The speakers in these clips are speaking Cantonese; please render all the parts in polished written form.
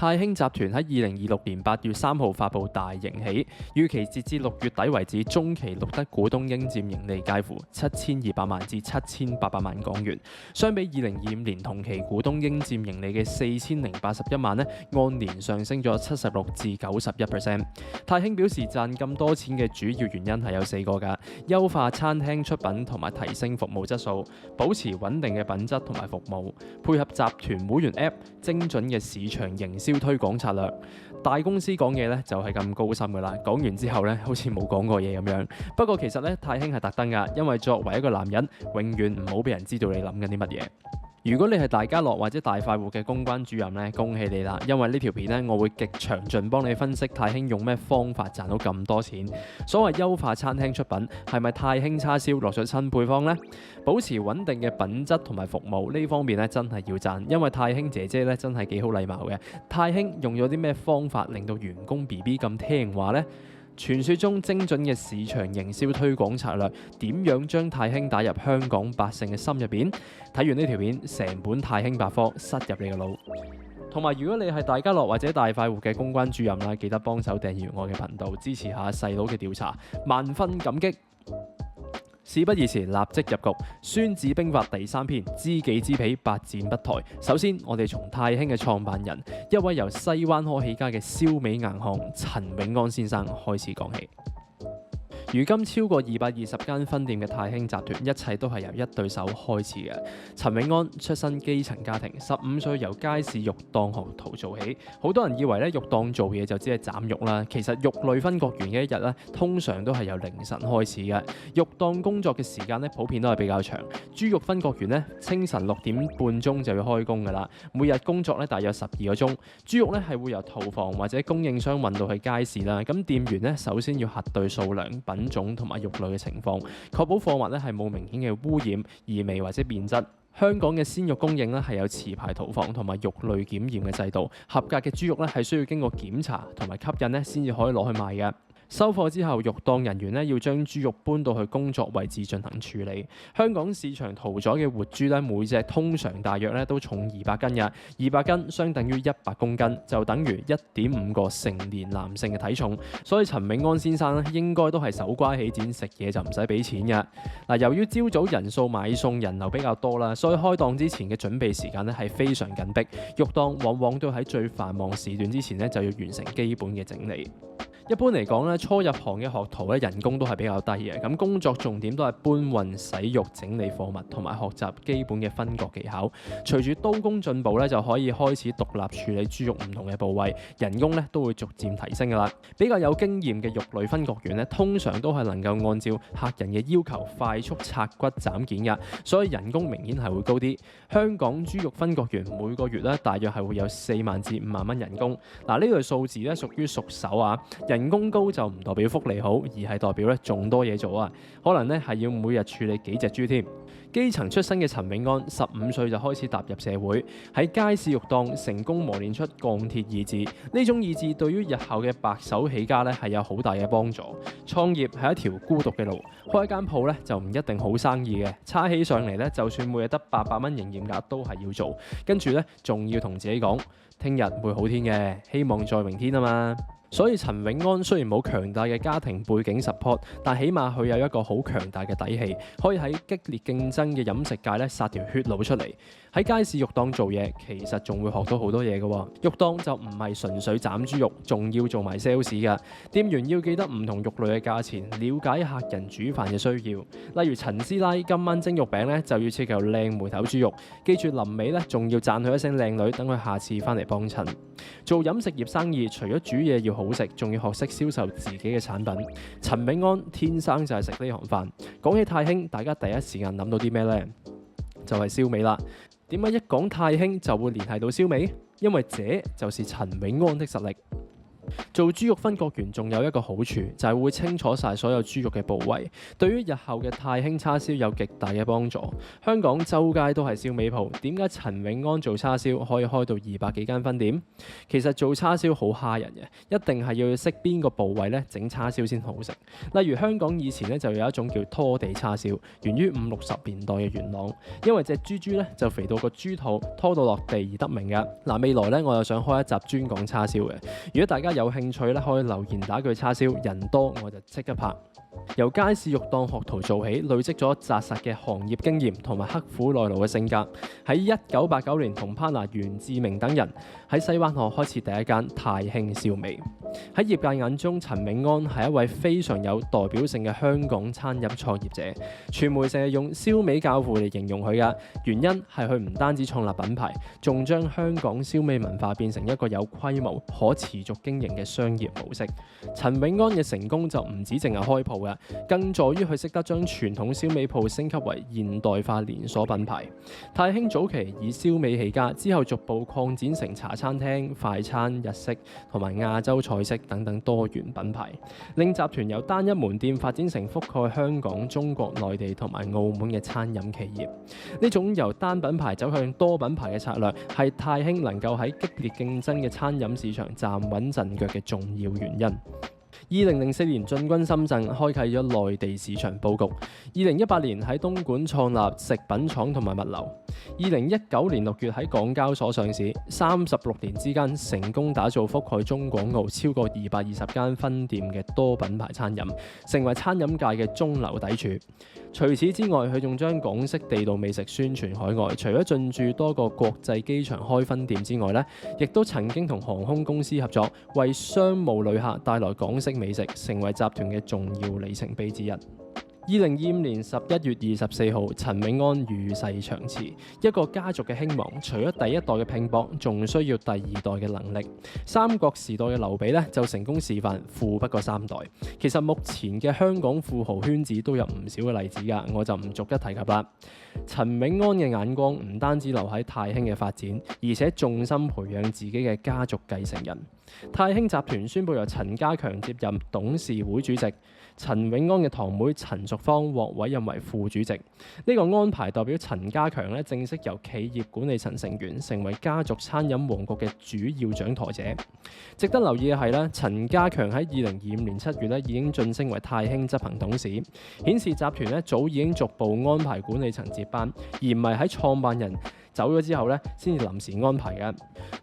太興集團喺2026年8月3號發布大盈喜，預期截至6月底為止，中期錄得股東應佔盈利介乎7200萬至7800萬港元，相比2025年同期股東應佔盈利嘅4081萬呢，按年上升咗76至91%。太興表示賺咁多錢嘅主要原因係有4個㗎：優化餐廳出品同埋提升服務質素，保持穩定嘅品質同埋服務，配合集團會員 App 精準嘅市場營銷推廣策略。大公司講嘢咧就係咁高深㗎啦，講完之後咧好似冇講過嘢咁樣。不過其實咧太興係特登㗎，因為作為一個男人，永遠唔好俾人知道你諗緊啲乜嘢。如果你係大家樂或者大快活嘅公關主任咧，恭喜你啦！因為呢條片咧，我會極詳盡幫你分析太興用咩方法賺到咁多錢。所謂優化餐廳出品，係咪太興叉燒落咗新配方呢？保持穩定嘅品質同埋服務呢方面咧，真係要讚，因為太興姐姐咧真係幾好禮貌嘅。太興用咗啲咩方法令到員工 BB 咁聽話呢？傳說中精準嘅市場營銷推廣策略，點樣將太興打入香港百姓嘅心入邊？睇完呢條片，成本太興百科塞入你個腦。同埋，如果你係大家樂或者大快活嘅公關主任啦，記得幫手訂閱我嘅頻道，支持下細佬嘅調查，萬分感激。事不宜遲，立即入局。《孫子兵法》第3篇：知己知彼，百戰不殆。首先，我哋從太興嘅創辦人，一位由西灣河起家嘅燒味硬漢陳永安先生開始講起。如今超過220間分店嘅太興集團，一切都係由一對手開始嘅。陳永安出身基層家庭，15歲由街市肉檔學徒做起。好多人以為咧肉檔做嘢就只係斬肉啦，其實肉類分割完嘅一日咧，通常都係由凌晨開始嘅。肉檔工作嘅時間咧，普遍都係比較長。豬肉分割完咧，清晨6點半鐘就要開工㗎啦。每日工作咧大約12個鐘。豬肉咧係會由屠房或者供應商運到去街市啦。咁店員咧首先要核對數量、品種同埋肉類嘅情況，確保貨物咧係冇明顯嘅污染、異味或者變質。香港嘅鮮肉供應咧係有持牌屠房同埋肉類檢驗嘅制度，合格嘅豬肉咧係需要經過檢查同埋吸引咧先至可以攞去賣嘅。收貨之後，肉檔人員咧要將豬肉搬到去工作位置進行處理。香港市場屠宰嘅活豬咧，每隻通常大約咧都重200斤嘅，200斤相等於100公斤，就等於1.5個成年男性嘅體重。所以陳永安先生咧應該都係手瓜起剪，食嘢就唔使俾錢嘅。嗱，由於朝早人數買餸人流比較多啦，所以開檔之前嘅準備時間咧係非常緊迫。肉檔往往都喺最繁忙時段之前咧就要完成基本嘅整理。一般嚟講咧，初入行嘅學徒咧，人工都係比較低嘅。咁工作重點都係搬運、洗肉、整理貨物，同埋學習基本嘅分割技巧。隨住刀工進步咧，就可以開始獨立處理豬肉唔同嘅部位，人工咧都會逐漸提升㗎啦。比較有經驗嘅肉類分割員咧，通常都係能夠按照客人嘅要求快速拆骨斬件㗎，所以人工明顯係會高啲。香港豬肉分割員每個月咧，大約係會有4萬至5萬蚊人工。嗱，呢類數字咧屬於熟手啊。人工高就唔代表福利好，而係代表咧仲多嘢做啊！可能咧係要每日處理幾隻豬添。基層出身嘅陳永安15歲就開始踏入社會，喺街市肉檔成功磨練出鋼鐵意志。呢種意志對於日後嘅白手起家咧係有好大嘅幫助。創業係一條孤獨嘅路，開一間鋪咧就唔一定好生意嘅。叉起上嚟咧，就算每日得800蚊營業額都係要做，跟住咧仲要同自己講，聽日會好天嘅，希望在明天啊嘛。所以陳永安雖然冇強大嘅家庭背景 support， 但起碼佢有一個好強大嘅底氣，可以喺激烈競爭嘅飲食界咧殺條血路出嚟。喺街市肉檔做嘢，其實仲會學到好多嘢嘅喎。肉檔就唔係純粹斬豬肉，仲要做埋 sales 㗎。店員要記得唔同肉類嘅價錢，了解客人煮飯嘅需要。例如陳師奶今晚蒸肉餅咧，就要切嚿靚梅頭豬肉，記住臨尾咧仲要讚佢一聲靚女，等佢下次翻嚟幫襯。做飲食業生意，除咗煮嘢要好食，仲要學識銷售自己嘅產品。陳永安天生就係食呢行飯。講起太興，大家第一時間諗到啲咩呢？就係燒味啦。點解一講太興就會聯繫到燒味？因為這就是陳永安的實力。做豬肉分割員仲有一個好處，就係會清楚晒所有豬肉嘅部位，對於日後嘅太興叉燒有極大嘅幫助。香港周街都係燒味鋪，點解陳永安做叉燒可以開到200幾間分店？其實做叉燒好蝦人嘅，一定係要識邊個部位咧整叉燒先好食。例如香港以前咧就有一種叫拖地叉燒，源於50、60年代嘅元朗，因為隻豬咧就肥到個豬肚拖到落地而得名嘅。嗱，未來咧我又想開一集專講叉燒嘅，如果大家有興趣咧，可以留言打句叉燒，人多我就即刻拍。由街市肉檔學徒做起，累積咗紮實嘅行業經驗同埋刻苦耐勞嘅性格。喺1989年同 partner 袁志明等人喺西灣河開設第一間太興燒味。喺業界眼中，陳永安係一位非常有代表性嘅香港餐飲創業者。傳媒成日用燒味教父嚟形容佢㗎，原因係佢唔單止創立品牌，仲將香港燒味文化變成一個有規模、可持續經營嘅商業模式。陳永安嘅成功就唔止淨係開鋪嘅，更在於佢識得將傳統燒味鋪升級為現代化連鎖品牌。太興早期以燒味起家，之後逐步擴展成茶餐廳、快餐、日式同埋亞洲菜式等等多元品牌，令集團由單一門店發展成覆蓋香港、中國內地同埋澳門嘅餐飲企業。呢種由單品牌走向多品牌嘅策略，係太興能夠喺激烈競爭嘅餐飲市場站穩陣腳嘅重要原因。2004年進軍深圳，開啟咗內地市場佈局。2018年喺東莞創立食品廠同埋物流。2019年6月喺港交所上市，36年之間成功打造覆蓋中港澳超過220間分店嘅多品牌餐飲，成為餐飲界嘅中流砥柱。除此之外，佢仲將港式地道美食宣傳海外，除咗進駐多個國際機場開分店之外，亦都曾經同航空公司合作，為商務旅客帶來港式美食，成為集團嘅重要里程碑之一。2025年11月24號，陳永安與世長辭。一個家族嘅興亡，除咗第一代嘅拼搏，仲需要第二代嘅能力。三國時代嘅劉備咧，就成功示範富不過三代。其實目前嘅香港富豪圈子都有唔少嘅例子㗎，我就唔逐一提及啦。陳永安嘅眼光唔單止留喺太興嘅發展，而且重心培養自己嘅家族繼承人。太興集團宣布由陳家強接任董事會主席。陳永安嘅堂妹陳淑芳獲委任為副主席，呢個安排代表陳家強正式由企業管理層成員成為家族餐飲王國嘅主要掌舵者。值得留意嘅係陳家強喺2025年7月已經晉升為太興執行董事，顯示集團早已經逐步安排管理層接班，而唔係喺創辦人走咗之後先至臨時安排嘅。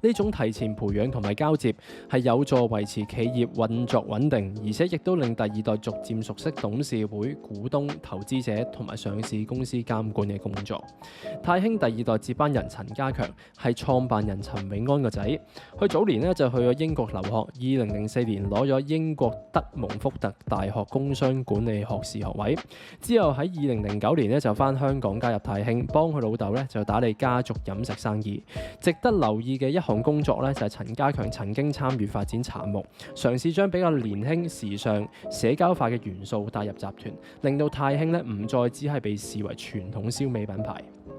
呢種提前培養同埋交接係有助維持企業運作穩定，而且亦都令第二代逐漸熟悉董事會、股東、投資者同埋上市公司監管嘅工作。太興第二代接班人陳家強係創辦人陳永安個仔，佢早年就去咗英國留學，2004年攞咗英國德蒙福特大學工商管理學士學位，之後喺2009年就返香港加入太興，幫佢老豆就打理家族飲食生意。值得留意嘅一項工作就係陳家強曾經參與發展茶木，嘗試將比較年輕、時尚、社交化嘅元素帶入集團，令到太興唔再只係被視為傳統燒味品牌。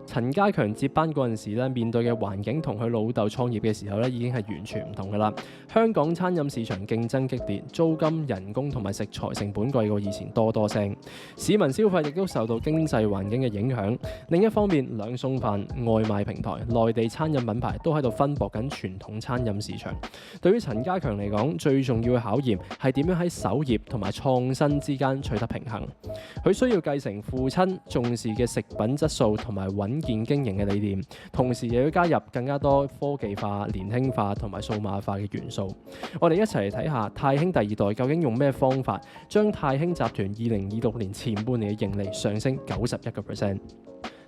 陳家強接班嗰陣時面對嘅環境同佢老豆創業嘅時候已經係完全唔同㗎啦。香港餐飲市場競爭激烈，租金、人工同埋食材成本貴過以前多聲，市民消費亦都受到經濟環境嘅影響。另一方面，兩餸飯、外賣平台、內地餐飲品牌都喺度分薄緊傳統餐飲市場。對於陳家強嚟講，最重要嘅考驗係點樣喺守業同埋創新之間取得平衡。佢需要繼承父親重視嘅食品質素同埋穩健經營嘅理念，同時又要加入更加多科技化、年輕化同埋數碼化嘅元素。我哋一齊嚟睇下太興第二代究竟用咩方法，將太興集團2026年前半年嘅盈利上升91%。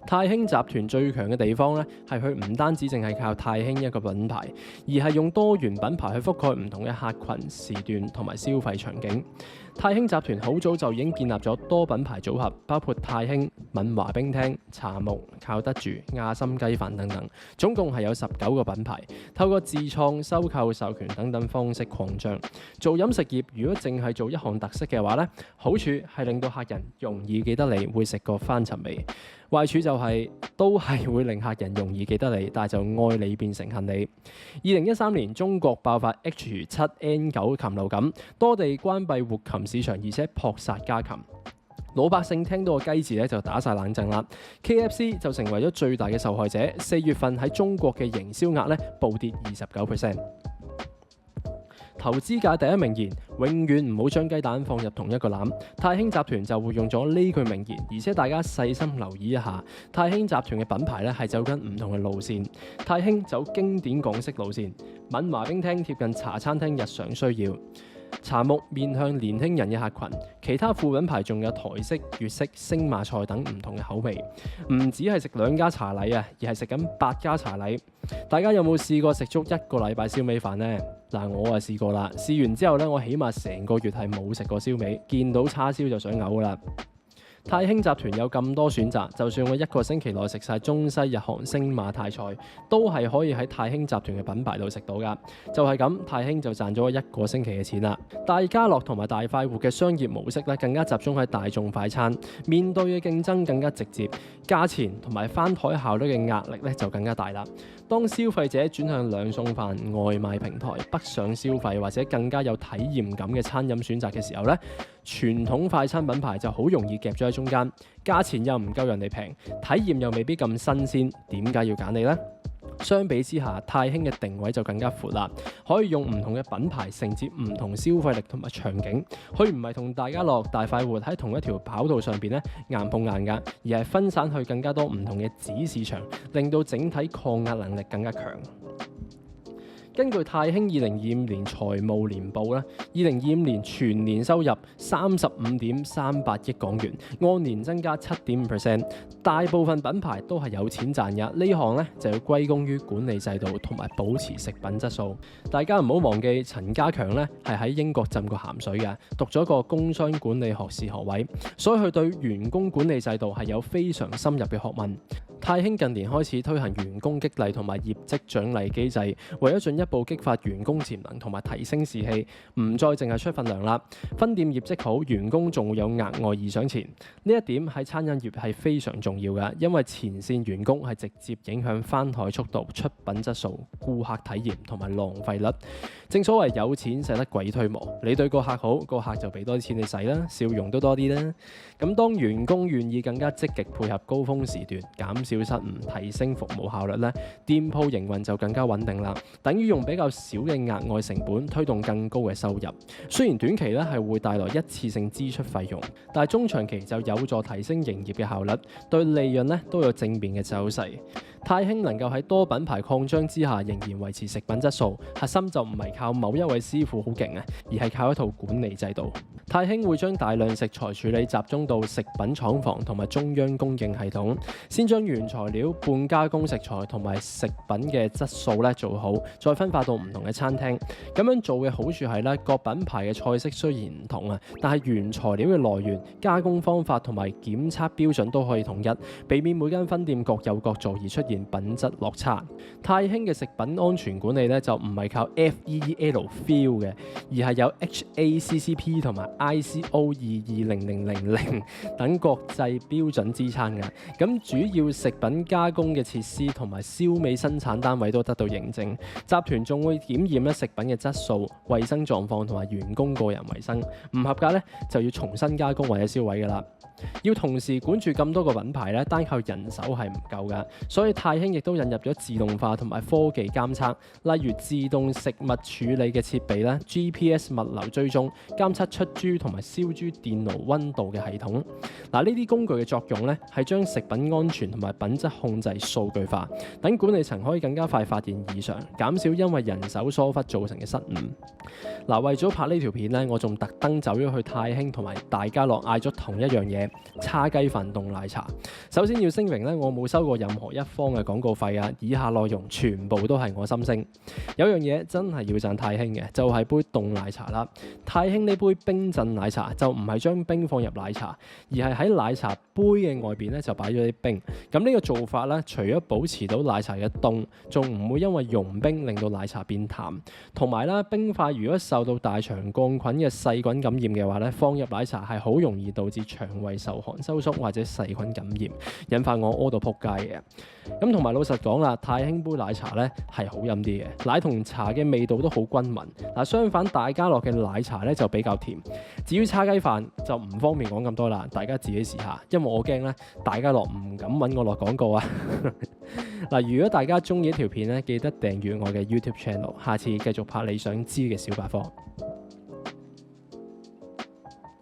太興集團最強嘅地方係佢唔單止淨係靠太興一個品牌，而係用多元品牌去覆蓋唔同嘅客群、時段同埋消費場景。太興集團好早就已經建立咗多品牌組合，包括太興、敏華冰廳、茶木、靠得住、亞參雞飯等等，總共係有19個品牌。透過自創、收購、授權等等方式擴張。做飲食業如果淨係做一項特色嘅話好處係令到客人容易記得你會食過翻尋味。壞處就係都係會令客人容易記得你，但係就愛你變成恨你。2013年中國爆發 H7N9 禽流感，多地關閉活禽市場，而且撲殺家禽。老百姓聽到個雞字咧就打晒冷震啦。KFC 就成為咗最大嘅受害者。4月份喺中國嘅營銷額咧暴跌29%。投資界第一名言：永遠唔好將雞蛋放入同一個籃。太興集團就會用咗呢句名言，而且大家細心留意一下，太興集團嘅品牌咧係走緊唔同嘅路線。太興走經典港式路線，敏華冰廳貼近茶餐廳日常需要。茶木面向年輕人嘅客群，其他副品牌仲有台式、粵式、星馬菜等唔同嘅口味，唔止係食2家茶禮啊，而係食緊8家茶禮。大家有冇試過食足1個禮拜燒味飯呢？嗱，我啊試過啦，試完之後咧，我起碼成個月係冇食過燒味，見到叉燒就想嘔啦。太興集團有咁多選擇，就算我1個星期內食晒中西日韓星馬泰菜，都係可以喺太興集團嘅品牌度食到㗎。就係咁，太興就賺咗1個星期嘅錢啦。大家樂同埋大快活嘅商業模式咧，更加集中喺大眾快餐，面對嘅競爭更加直接，價錢同埋翻台效率嘅壓力咧就更加大啦。當消費者轉向兩餸飯、外賣平台、北上消費或者更加有體驗感嘅餐飲選擇嘅時候咧，傳統快餐品牌就好容易夾咗喺中間，價錢又唔夠人哋平，體驗又未必咁新鮮，點解要揀你呢？相比之下，太興嘅定位就更加闊啦，可以用唔同嘅品牌承接唔同消費力同埋場景。佢唔係同大家樂、大快活喺同一條跑道上邊咧硬碰硬㗎，而係分散去更加多唔同嘅子市場，令到整體抗壓能力更加強。根據太興2025年財務年報咧，2025年全年收入35.38億港元，按年增加7.5%。大部分品牌都係有錢賺嘅，呢項咧就要歸功於管理制度同埋保持食品質素。大家唔好忘記陳家強咧係喺英國浸過鹹水嘅，讀咗個工商管理學士學位，所以佢對員工管理制度係有非常深入嘅學問。太興近年開始推行員工激勵同埋業績獎勵機制，為咗進一步激發員工潛能同埋提升士氣，唔再淨係出份糧啦。分店業績好，員工仲會有額外意想錢。呢一點喺餐飲業係非常重要嘅，因為前線員工係直接影響翻台速度、出品質素、顧客體驗同埋浪費率。正所謂有錢使得鬼推磨，你對個客好，個客就俾多啲錢你使啦，笑容都多啲啦。咁當員工願意更加積極配合高峰時段，減少失誤，提升服務效率咧，店鋪營運就更加穩定啦。等於用比較少嘅額外成本推動更高嘅收入。雖然短期咧係會帶來一次性支出費用，但係中長期就有助提升營業嘅效率，對利潤咧都有正面嘅走勢。太興能夠喺多品牌擴張之下，仍然維持食品質素，核心就唔係靠某一位師傅好勁啊，而係靠一套管理制度。太興會將大量食材處理集中到食品廠房同埋中央供應系統，先將原材料、半加工食材同埋食品嘅質素咧做好，再分發到唔同嘅餐廳。咁樣做嘅好處係咧，各品牌嘅菜式雖然唔同啊，但係原材料嘅來源、加工方法同埋檢測標準都可以統一，避免每間分店各有各做而出現品質落差。太興嘅食品安全管理咧就唔係靠 FEL feel 嘅，而係有 HACCP 同埋 ISO 22000等國際標準支撐嘅。咁主要食品加工嘅設施同埋燒味生產單位都得到認證。集團仲會檢驗咧食品嘅質素、衛生狀況同埋員工個人衛生，唔合格咧就要重新加工或者銷毀㗎啦。要同時管住咁多個品牌咧，單靠人手係唔夠㗎，所以太興亦都引入咗自動化同埋科技監測，例如自動食物處理嘅設備啦、GPS 物流追蹤、監測出豬同埋燒豬電爐溫度嘅系統。呢啲工具嘅作用咧係將食品安全同埋品質控制數據化，等管理層可以更加快發現異常，減少因為人手疏忽造成嘅失誤。為咗拍呢條片咧，我仲特登走咗去太興同埋大家樂嗌咗同一樣嘢。叉雞飯凍奶茶。首先要聲明咧，我冇收過任何一方嘅廣告費啊，以下內容全部都係我心聲。有樣嘢真係要讚太興嘅，就係杯凍奶茶啦。太興呢杯冰鎮奶茶就唔係將冰放入奶茶，而係喺奶茶杯嘅外邊咧就擺咗啲冰。咁呢個做法咧，除咗保持到奶茶嘅凍，仲唔會因為融冰令到奶茶變淡。同埋啦，冰塊如果受到大腸桿菌嘅細菌感染嘅話咧，放入奶茶係好容易導致腸胃受寒收縮或者細菌感染，引發我屙到撲街嘅。咁同埋老實講啦，太興杯奶茶咧係好飲啲嘅，奶同茶嘅味道都好均勻。嗱，相反大家樂嘅奶茶咧就比較甜。至於叉雞飯就唔方便講咁多啦，大家自己試下，因為我驚咧大家樂唔敢揾我落廣告啊。嗱，如果大家中意呢條片咧，記得訂閱我嘅 YouTube channel，下次繼續拍你想知嘅小百科。